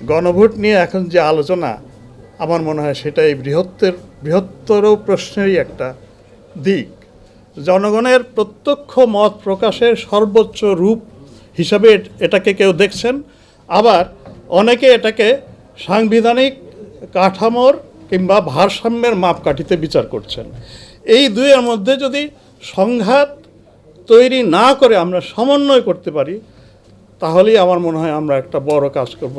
গণভোট নিয়ে এখন যে আলোচনা আমার মনে হয় সেটা এই বৃহত্তর প্রশ্নেরই একটা দিক। জনগণের প্রত্যক্ষ মত প্রকাশের সর্বোচ্চ রূপ হিসাবে এটাকে কেউ দেখছেন, আবার অনেকে এটাকে সাংবিধানিক কাঠামোর কিংবা ভারসাম্যের মাপকাঠিতে বিচার করছেন। এই দুইয়ের মধ্যে যদি সংঘাত তৈরি না করে আমরা সমন্বয় করতে পারি, তাহলেই আমার মনে হয় আমরা একটা বড় কাজ করব।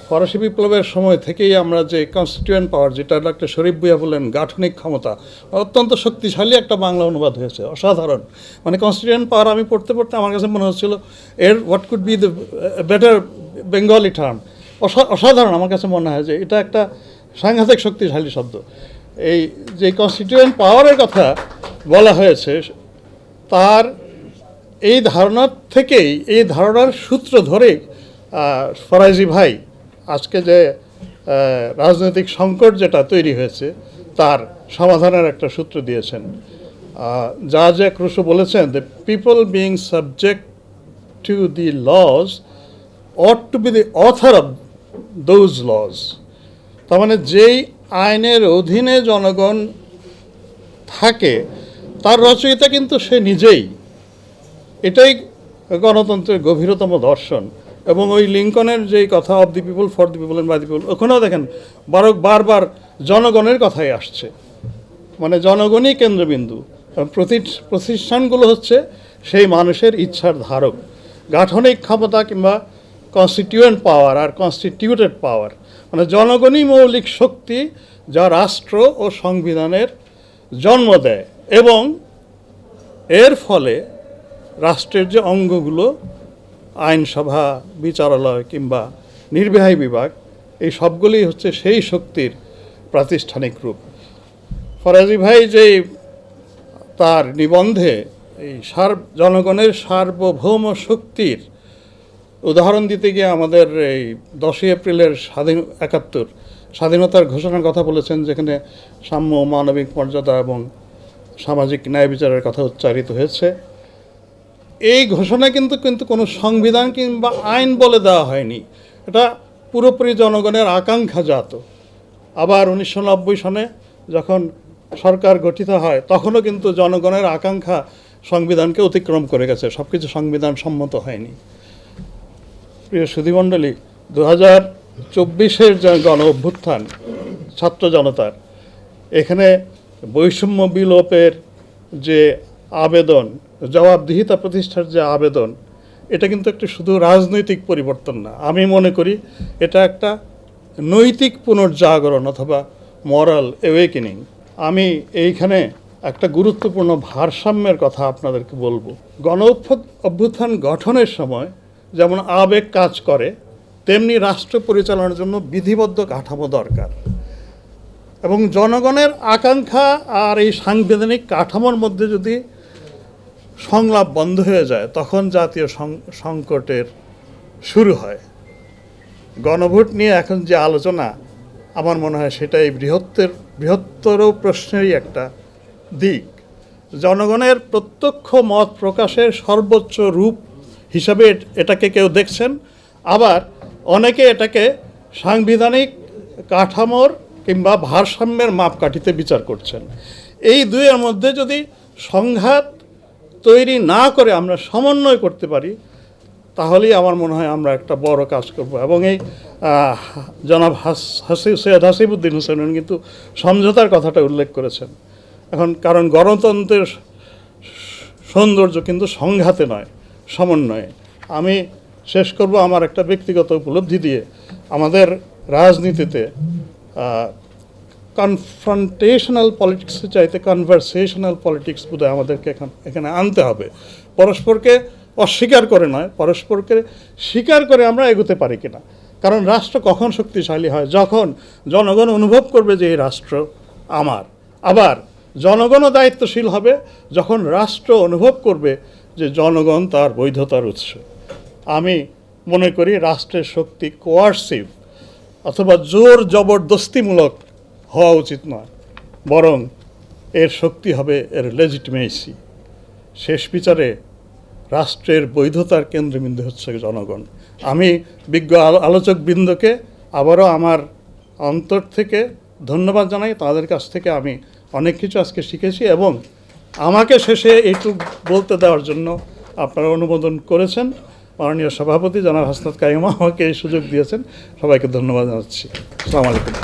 ফরাসি বিপ্লবের সময় থেকেই আমরা যে কনস্টিটিউয়েন্ট পাওয়ার, যেটা ডক্টর শরীফ ভূঁইয়া বললেন গাঠনিক ক্ষমতা, অত্যন্ত শক্তিশালী একটা বাংলা অনুবাদ হয়েছে, অসাধারণ। মানে কনস্টিটিউয়েন্ট পাওয়ার আমি পড়তে পড়তে আমার কাছে মনে হচ্ছিল এর what could be the better Bengali term. অসাধারণ আমার কাছে মনে হয় যে এটা একটা সাংঘাতিক শক্তিশালী শব্দ। এই যে কনস্টিটিউয়েন্ট পাওয়ারের কথা বলা হয়েছে, তার এই ধারণার থেকেই, এই ধারণার সূত্র ধরেই ফরাজি ভাই আজকে যে রাজনৈতিক সংকট যেটা তৈরি হয়েছে তার সমাধানের একটা সূত্র দিয়েছেন। জাজ রুসো বলেছেন, the people being subject to the laws ought to be the author of those laws. তার মানে যেই আইনের অধীনে জনগণ থাকে তার রচয়িতা কিন্তু সে নিজেই। এটাই গণতন্ত্রের গভীরতম দর্শন। এবং ওই লিঙ্কনের যেই কথা of the people for the people and by the people, ওখানেও দেখেন বারবার জনগণের কথাই আসছে, মানে জনগণই কেন্দ্রবিন্দু। প্রতিষ্ঠানগুলো হচ্ছে সেই মানুষের ইচ্ছার ধারক। গাঠনিক ক্ষমতা কিংবা কনস্টিটিউয়েন্ট পাওয়ার আর কনস্টিটিউটেড পাওয়ার, মানে জনগণই মৌলিক শক্তি যা রাষ্ট্র ও সংবিধানের জন্ম দেয়, এবং এর ফলে রাষ্ট্রের যে অঙ্গগুলো, আইনসভা, বিচারালয় কিংবা নির্বাহী বিভাগ, এই সবগুলি হচ্ছে সেই শক্তির প্রাতিষ্ঠানিক রূপ। ফরাজি ভাই যে তার নিবন্ধে এই জনগণের সার্বভৌম শক্তির উদাহরণ দিতে গিয়ে আমাদের এই 10ই এপ্রিলের 71 স্বাধীনতার ঘোষণার কথা বলেছেন, যেখানে সাম্য, মানবিক মর্যাদা এবং সামাজিক ন্যায় বিচারের কথা উচ্চারিত হয়েছে। এই ঘোষণা কিন্তু কোনো সংবিধান কিংবা আইন বলে দেওয়া হয়নি, এটা পুরোপুরি জনগণের আকাঙ্ক্ষাজাত। আবার 1990 সনে যখন সরকার গঠিত হয় তখনও কিন্তু জনগণের আকাঙ্ক্ষা সংবিধানকে অতিক্রম করে গেছে, সব কিছু সংবিধান সম্মত হয়নি। প্রিয় সুধীমণ্ডলী, 2024-এর যে গণ অভ্যুত্থান ছাত্র জনতার, এখানে বৈষম্য বিলোপের যে আবেদন, জবাবদিহিতা প্রতিষ্ঠার যে আবেদন, এটা কিন্তু একটা শুধু রাজনৈতিক পরিবর্তন না। আমি মনে করি এটা একটা নৈতিক পুনর্জাগরণ অথবা মরাল অ্যাওয়েকেনিং। আমি এইখানে একটা গুরুত্বপূর্ণ ভারসাম্যের কথা আপনাদেরকে বলবো। গণ অভ্যুত্থান গঠনের সময় যেমন আবেগ কাজ করে, তেমনি রাষ্ট্র পরিচালনার জন্য বিধিবদ্ধ কাঠামো দরকার। এবং জনগণের আকাঙ্ক্ষা আর এই সাংবিধানিক কাঠামোর মধ্যে যদি সংলাপ বন্ধ হয়ে যায়, তখন জাতীয় সংকটের শুরু হয়। গণভোট নিয়ে এখন যে আলোচনা আমার মনে হয় সেটা এই বৃহত্তর প্রশ্নেরই একটা দিক। জনগণের প্রত্যক্ষ মত প্রকাশের সর্বোচ্চ রূপ হিসাবে এটাকে কেউ দেখছেন, আবার অনেকে এটাকে সাংবিধানিক কাঠামোর কিংবা ভারসাম্যের মাপকাঠিতে বিচার করছেন। এই দুইয়ের মধ্যে যদি সংঘাত তৈরি না করে আমরা সমন্বয় করতে পারি, তাহলেই আমার মনে হয় আমরা একটা বড় কাজ করব। এবং এই জনাব সৈয়দ হাসিবুদ্দিন হোসেন কিন্তু সমঝোতার কথাটা উল্লেখ করেছেন। এখন কারণ গণতন্ত্রের সৌন্দর্য কিন্তু সংঘাতে নয়, সমন্বয়ে। আমি শেষ করব আমার একটা ব্যক্তিগত উপলব্ধি দিয়ে। আমাদের রাজনীতিতে কনফ্রন্টেশনাল পলিটিক্সের চাইতে কনভারসেশনাল পলিটিক্স বোধহয় আমাদেরকে এখানে আনতে হবে। পরস্পরকে অস্বীকার করে নয়, পরস্পরকে স্বীকার করে আমরা এগোতে পারি কিনা। কারণ রাষ্ট্র কখন শক্তিশালী হয়? যখন জনগণ অনুভব করবে যে এই রাষ্ট্র আমার। আবার জনগণও দায়িত্বশীল হবে যখন রাষ্ট্র অনুভব করবে যে জনগণ তার বৈধতার উৎস। আমি মনে করি রাষ্ট্রের শক্তি কোয়ার্সিভ অথবা জোর জবরদস্তিমূলক হওয়া উচিত নয়, বরং এর শক্তি হবে এর লেজিটিমেসি। শেষ বিচারে রাষ্ট্রের বৈধতার কেন্দ্রবিন্দু হচ্ছে জনগণ। আমি বিজ্ঞ আলোচকবৃন্দকে আবারও আমার অন্তর থেকে ধন্যবাদ জানাই। তাদের কাছ থেকে আমি অনেক কিছু আজকে শিখেছি এবং আমাকে শেষে এইটুকু বলতে দেওয়ার জন্য আপনারা অনুমোদন করেছেন। মাননীয় সভাপতি জনাব হাসনাত কাইমা আমাকে এই সুযোগ দিয়েছেন। সবাইকে ধন্যবাদ জানাচ্ছি। আসসালামু আলাইকুম।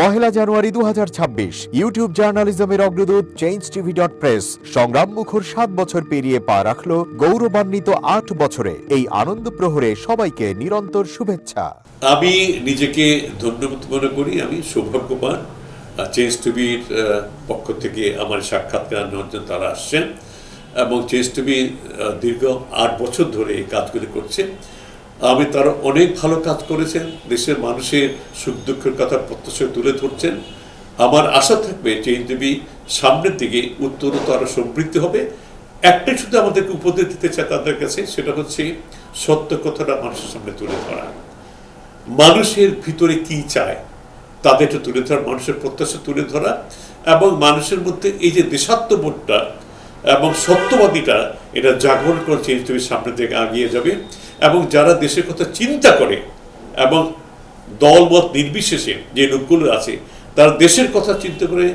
1 জানুয়ারি 2026 ইউটিউব জার্নালিজমের অগ্রদূত changeTV.press সংগ্রাম মুখর 7 বছর পেরিয়ে পা রাখলো গৌরবান্বিত 8 বছরে। এই আনন্দ প্রহরে সবাইকে নিরন্তর শুভেচ্ছা। আমি নিজেকে ধন্যবাদ মনে করি। আমি সৌভাগ্যবান চেঞ্জ টিভির পক্ষ থেকে আমার সাক্ষাৎকার নেওয়ার জন্য তারা আসছেন এবং চেঞ্জ টিভি দীর্ঘ 8 বছর ধরে এই কাজগুলি করছে। আমি তারা অনেক ভালো কাজ করেছেন, দেশের মানুষের সুখ দুঃখের কথা প্রত্যক্ষ তুলে ধরছেন। আমার আশা থাকবে চেঞ্জ টিভি সামনের দিকে উত্তরোত্তর আরও সমৃদ্ধ হবে। একটাই শুধু আমাদেরকে উপদেশ দিতে চায় তাদের কাছে, সেটা হচ্ছে সত্য কথাটা মানুষের সামনে তুলে ধরা, মানুষের ভিতরে কি চায় তাদেরটা তুলে ধরা, মানুষের প্রত্যাশা তুলে ধরা এবং মানুষের মধ্যে এই যে দেশাত্মবোধটা এবং সত্যবাদীটা এটা জাগরণ করে চেঞ্জ টিভির সামনের দিকে এগিয়ে যাবে। এবং যারা দেশের কথা চিন্তা করে এবং দলমত নির্বিশেষে যে লোকগুলো আছে তারা দেশের কথা চিন্তা করে,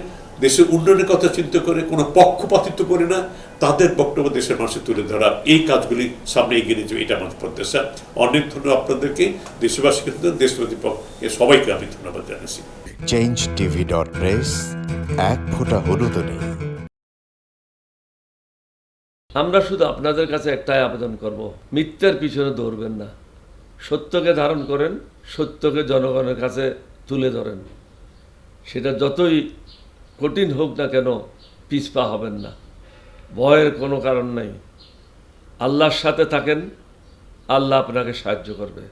দেশের উন্নয়নের কথা চিন্তা করে, কোনো পক্ষপাতিত্ব করে না, তাদের বক্তব্য দেশের মানুষে তুলে ধরা, এই কাজগুলি সামনে এগিয়ে নিয়ে যাবে, এটা আমাদের প্রত্যাশা। অনেক ধন্যবাদ আপনাদেরকে, দেশবাসীকে, দেশবাসী পক্ষে সবাইকে আমি ধন্যবাদ জানাচ্ছি। changeTV.press এক ফোঁটা হলুদ নেই। আমরা শুধু আপনাদের কাছে একটাই আবেদন করব, মিথ্যার পিছনে দৌড়বেন না, সত্যকে ধারণ করেন, সত্যকে জনগণের কাছে তুলে ধরেন। সেটা যতই কঠিন হোক না কেন পিছপা হবেন না, ভয়ের কোনো কারণ নাই। আল্লাহর সাথে থাকেন, আল্লাহ আপনাকে সাহায্য করবে।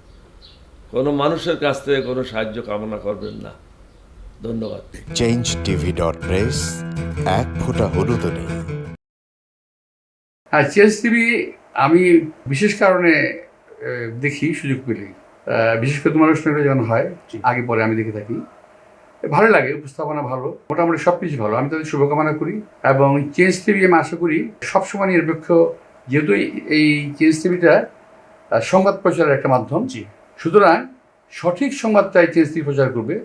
কোনো মানুষের কাছ থেকে কোনো সাহায্য কামনা করবেন না। ধন্যবাদ। changeTV.press এক ফোঁটা হলুদ নেই। হ্যাঁ, চেঞ্জ টিভি আমি বিশেষ কারণে দেখি সুযোগ পেলে, বিশেষ করে তোমার অনুষ্ঠানটা যখন হয় আগে পরে আমি দেখে থাকি, ভালো লাগে, উপস্থাপনা ভালো, মোটামুটি সব কিছু ভালো। আমি তাদের শুভকামনা করি এবং চেঞ্জ টিভি আমি আশা করি সবসময় নিরপেক্ষ, যেহেতু এই চেঞ্জ টিভিটা সংবাদ প্রচারের একটা মাধ্যম, সুতরাং সঠিক সংবাদটাই চেঞ্জ টিভি প্রচার করবে,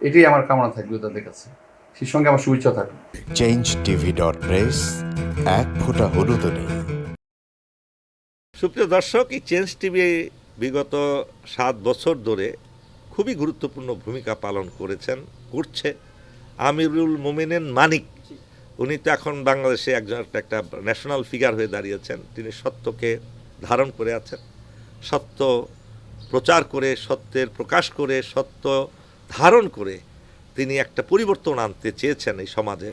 এটাই আমার কামনা থাকবে তাদের কাছে। সেই সঙ্গে আমার শুভেচ্ছা থাকবে। changeTV.press এক ফোঁটা হলুদ নেই। সুপ্রিয় দর্শক, এই চেঞ্জ টিভি বিগত 7 বছর ধরে খুবই গুরুত্বপূর্ণ ভূমিকা পালন করছে আমিরুল মোমিনিন মানিক। উনি তো এখন বাংলাদেশে একটা ন্যাশনাল ফিগার হয়ে দাঁড়িয়েছেন। তিনি সত্যকে ধারণ করে আছেন, সত্য প্রচার করে, সত্যের প্রকাশ করে, সত্য ধারণ করে তিনি একটা পরিবর্তন আনতে চেয়েছেন এই সমাজে।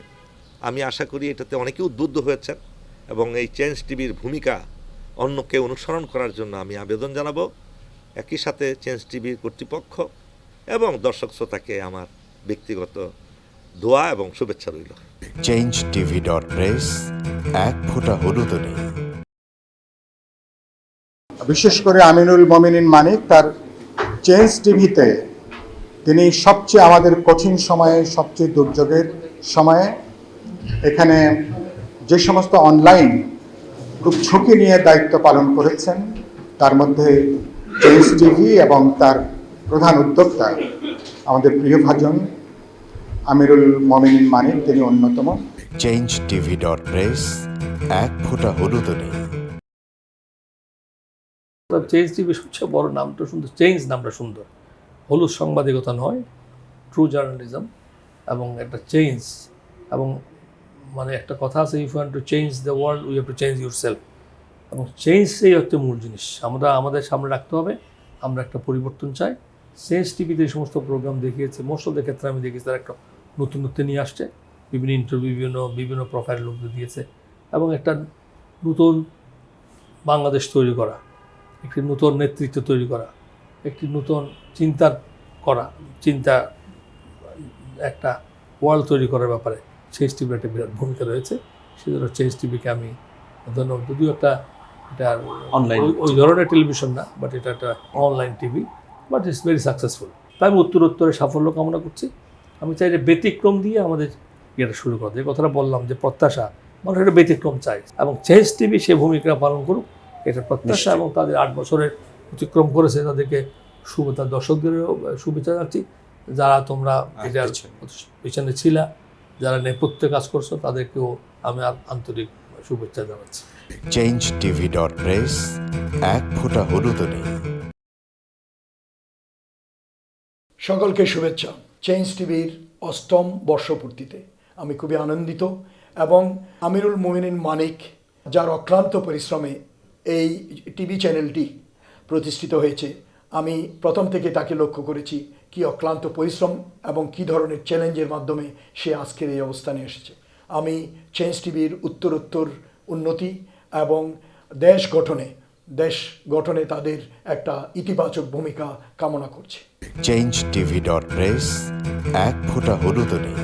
আমি আশা করি এটাতে অনেকে উদ্বুদ্ধ হয়েছেন এবং এই চেঞ্জ টিভির ভূমিকা অন্যকে অনুসরণ করার জন্য আমি আবেদন জানাবো। একই সাথে চেঞ্জ টিভির কর্তৃপক্ষ এবং দর্শক শ্রোতাকে আমার ব্যক্তিগত দোয়া এবং শুভেচ্ছা রইল। changeTV.press এক ফোঁটা হলুদ নেই। বিশেষ করে আমিনুল মোমিনিন মানিক তার চেঞ্জ টিভিতে তিনি সবচেয়ে আমাদের কঠিন সময়ে, সবচেয়ে দুর্যোগের সময়ে এখানে যে সমস্ত অনলাইন খুব ঝুঁকি নিয়ে দায়িত্ব পালন করেছেন, তার মধ্যে চেঞ্জ টিভি এবং তার প্রধান উদ্যোক্তা আমাদের প্রিয় ভাজন আমিরুল মোমিনিন মানিক, তিনি অন্যতম। changeTV.press এক ফোঁটা হলুদ নেই। চেঞ্জ টিভি সবচেয়ে বড় নামটা সুন্দর, চেঞ্জ নামটা সুন্দর, হলুদ সাংবাদিকতা নয়, ট্রু জার্নালিজম এবং একটা চেঞ্জ। এবং মানে একটা কথা আছে, if you want to change the world we have to change yourself. এবং চেঞ্জটাই হচ্ছে মূল জিনিস, আমরা আমাদের সামনে রাখতে হবে। আমরা একটা পরিবর্তন চাই। চেঞ্জ টিভিতে এই সমস্ত প্রোগ্রাম দেখিয়েছে, মোস্ট অফ দ্য ক্ষেত্রে আমি দেখেছি তারা একটা নতুনত্ব নিয়ে আসছে, বিভিন্ন ইন্টারভিউ, বিভিন্ন প্রোফাইল লোকদের দিয়েছে এবং একটা নতুন বাংলাদেশ তৈরি করা, একটি নতুন নেতৃত্ব তৈরি করা, একটি নতুন চিন্তা একটা ওয়ার্ল্ড তৈরি করার ব্যাপারে চেঞ্জ টিভির একটা বিরাট ভূমিকা রয়েছে। সেজন্য চেঞ্জ টিভিকে আমি ধন্যবাদ। যদিও এটা অনলাইন ওই ধরনের টেলিভিশন না, বাট এটা একটা online TV, but it's very successful. তাই আমি উত্তরোত্তরে সাফল্য কামনা করছি। আমি চাই যে ব্যতিক্রম দিয়ে আমাদের ইয়েটা শুরু করতে, যে কথাটা বললাম যে প্রত্যাশা, মানুষ একটা ব্যতিক্রম চাই, এবং চেঞ্জ টিভি সে ভূমিকা পালন করুক, এটা প্রত্যাশা। এবং তাদের 8 বছরের অতিক্রম করেছে, তাদেরকে শুভেচ্ছা, দর্শকদেরও শুভেচ্ছা জানাচ্ছি। যারা তোমরা এটার পিছনে ছিলা, যারা নেপথ্যে কাজ করছো, তাদেরকেও আমি আন্তরিক শুভেচ্ছা জানাচ্ছি। changetv.press, এক ফোঁটা হলুদও নেই। সকলকে শুভেচ্ছা। চেঞ্জ টিভির 8ম বর্ষপূর্তিতে আমি খুবই আনন্দিত, এবং আমিরুল মোমিনিন মানিক, যার অক্লান্ত পরিশ্রমে এই টিভি চ্যানেলটি প্রতিষ্ঠিত হয়েছে, আমি প্রথম থেকে তাকে লক্ষ্য করেছি কি অক্লান্ত পরিশ্রম এবং কি ধরনের চ্যালেঞ্জের মাধ্যমে সে আজকের এই অবস্থানে এসেছে। আমি চেঞ্জ টিভির উত্তরোত্তর উন্নতি এবং দেশ গঠনে তাদের একটা ইতিবাচক ভূমিকা কামনা করছি। changetv.press, এক ফোঁটা হলুদও নেই।